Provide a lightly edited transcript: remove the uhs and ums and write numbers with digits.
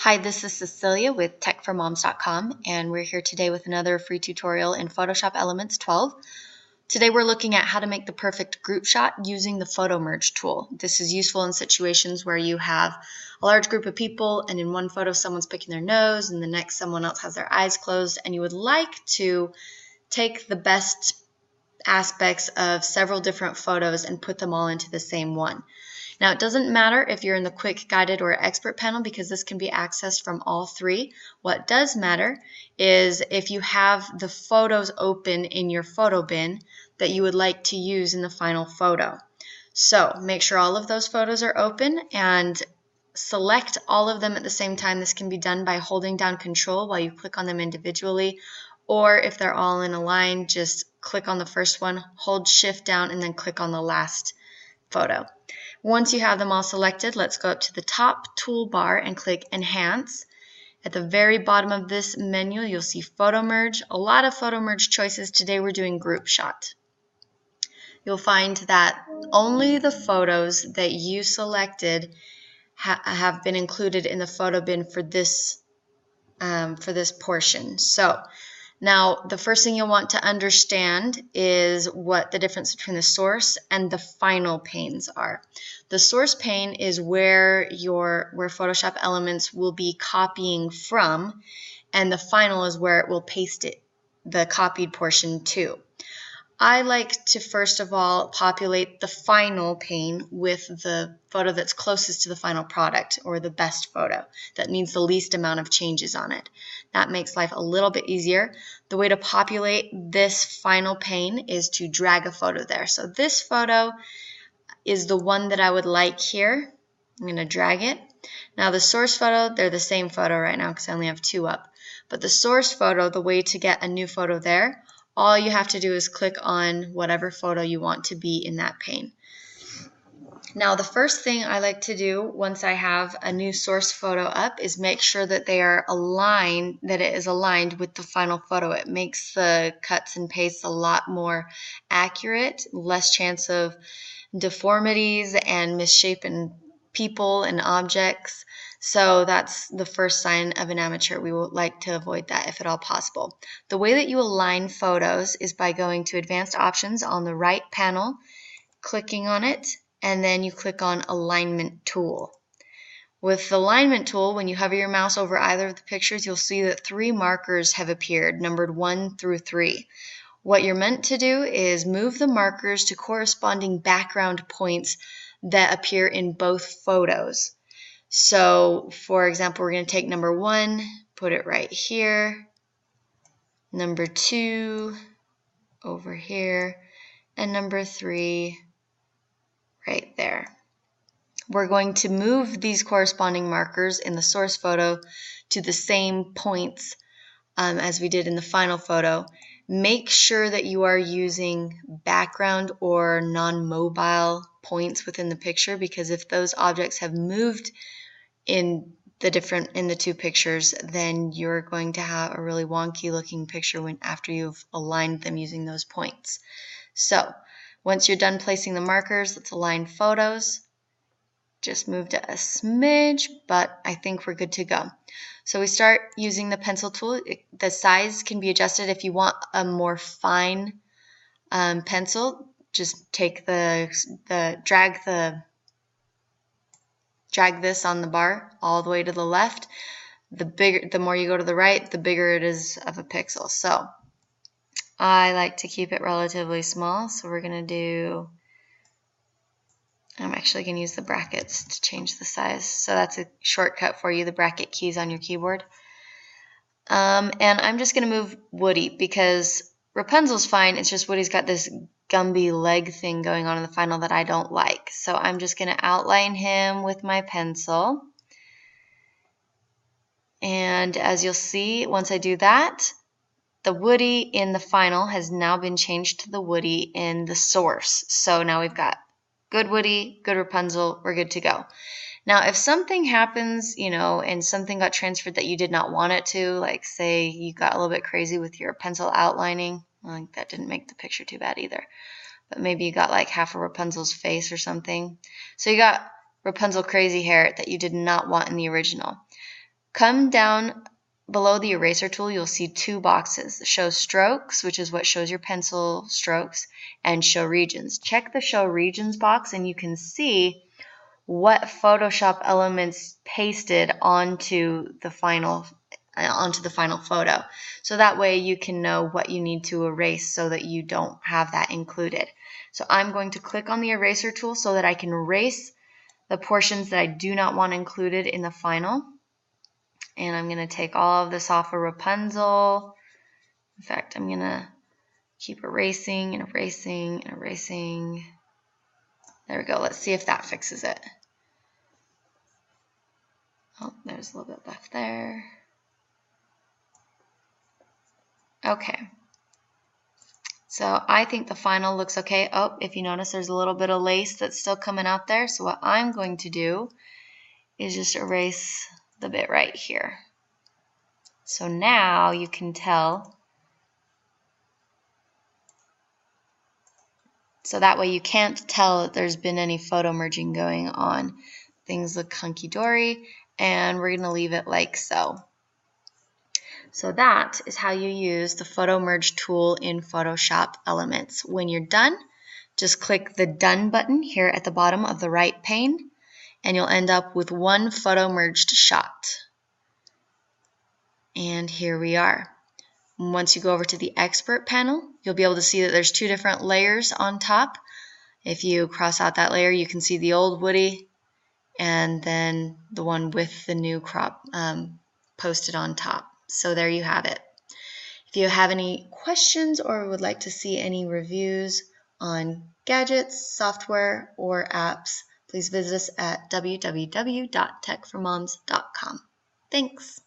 Hi, this is Cecilia with techformoms.com, and we're here today with another free tutorial in Photoshop Elements 12. Today we're looking at how to make the perfect group shot using the PhotoMerge tool. This is useful in situations where you have a large group of people and in one photo someone's picking their nose and the next someone else has their eyes closed, and you would like to take the best aspects of several different photos and put them all into the same one. Now, it doesn't matter if you're in the quick, guided, or expert panel because this can be accessed from all three. What does matter is if you have the photos open in your photo bin that you would like to use in the final photo. So make sure all of those photos are open and select all of them at the same time. This can be done by holding down Control while you click on them individually, or if they're all in a line, just click on the first one, hold Shift down, and then click on the last photo. Once you have them all selected, let's go up to the top toolbar and click Enhance. At the very bottom of this menu, you'll see PhotoMerge. A lot of PhotoMerge choices. Today we're doing Group Shot. You'll find that only the photos that you selected have been included in the photo bin for this portion. So now, the first thing you'll want to understand is what the difference between the source and the final panes are. The source pane is where Photoshop Elements will be copying from, and the final is where it will paste the copied portion to. I like to first of all populate the final pane with the photo that's closest to the final product, or the best photo that needs the least amount of changes on it. That makes life a little bit easier. The way to populate this final pane is to drag a photo there. So this photo is the one that I would like here. I'm going to drag it. Now the source photo, they're the same photo right now because I only have two up. But the source photo, the way to get a new photo there, all you have to do is click on whatever photo you want to be in that pane. Now, the first thing I like to do once I have a new source photo up is make sure that they are aligned, that it is aligned with the final photo. It makes the cuts and pastes a lot more accurate, less chance of deformities and misshapen people and objects. So that's the first sign of an amateur. We would like to avoid that if at all possible. The way that you align photos is by going to Advanced Options on the right panel, clicking on it, and then you click on Alignment Tool. With the Alignment Tool, when you hover your mouse over either of the pictures, you'll see that 3 markers have appeared, numbered 1 through 3. What you're meant to do is move the markers to corresponding background points that appear in both photos. So, for example, we're going to take number 1, put it right here, number 2 over here, and number 3 right there. We're going to move these corresponding markers in the source photo to the same points as we did in the final photo. Make sure that you are using background or non-mobile points within the picture, because if those objects have moved in the two pictures, then you're going to have a really wonky looking picture after you've aligned them using those points. So once you're done placing the markers, let's align photos. Just moved it a smidge, but I think we're good to go. So we start using the pencil tool. The size can be adjusted if you want a more fine pencil. Just take drag this on the bar all the way to the left. The more you go to the right, the bigger it is of a pixel. So I like to keep it relatively small, so we're going to do, I'm actually going to use the brackets to change the size. So that's a shortcut for you, the bracket keys on your keyboard. And I'm just going to move Woody because Rapunzel's fine. It's just Woody's got this Gumby leg thing going on in the final that I don't like. So I'm just going to outline him with my pencil. And as you'll see, once I do that, the Woody in the final has now been changed to the Woody in the source. So now we've got good Woody, good Rapunzel, we're good to go. Now, if something happens, and something got transferred that you did not want it to, like say you got a little bit crazy with your pencil outlining, well, that didn't make the picture too bad either. But maybe you got like half of Rapunzel's face or something. So you got Rapunzel crazy hair that you did not want in the original. Come down below the eraser tool, you'll see two boxes. Show strokes, which is what shows your pencil strokes, and show regions. Check the show regions box and you can see what Photoshop elements pasted onto the final photo. So that way you can know what you need to erase so that you don't have that included. So I'm going to click on the eraser tool so that I can erase the portions that I do not want included in the final. And I'm going to take all of this off of Rapunzel. In fact, I'm going to keep erasing and erasing and erasing. There we go. Let's see if that fixes it. Oh, there's a little bit left there. Okay. So I think the final looks okay. Oh, if you notice, there's a little bit of lace that's still coming out there. So what I'm going to do is just erase the bit right here. So now you can tell. So that way you can't tell that there's been any photo merging going on. Things look hunky-dory, and we're going to leave it like so. So that is how you use the PhotoMerge tool in Photoshop Elements. When you're done, just click the Done button here at the bottom of the right pane, and you'll end up with one PhotoMerged shot. And here we are. Once you go over to the Expert panel, you'll be able to see that there's two different layers on top. If you cross out that layer, you can see the old Woody and then the one with the new crop posted on top. So there you have it. If you have any questions or would like to see any reviews on gadgets, software, or apps, please visit us at www.techformoms.com. Thanks.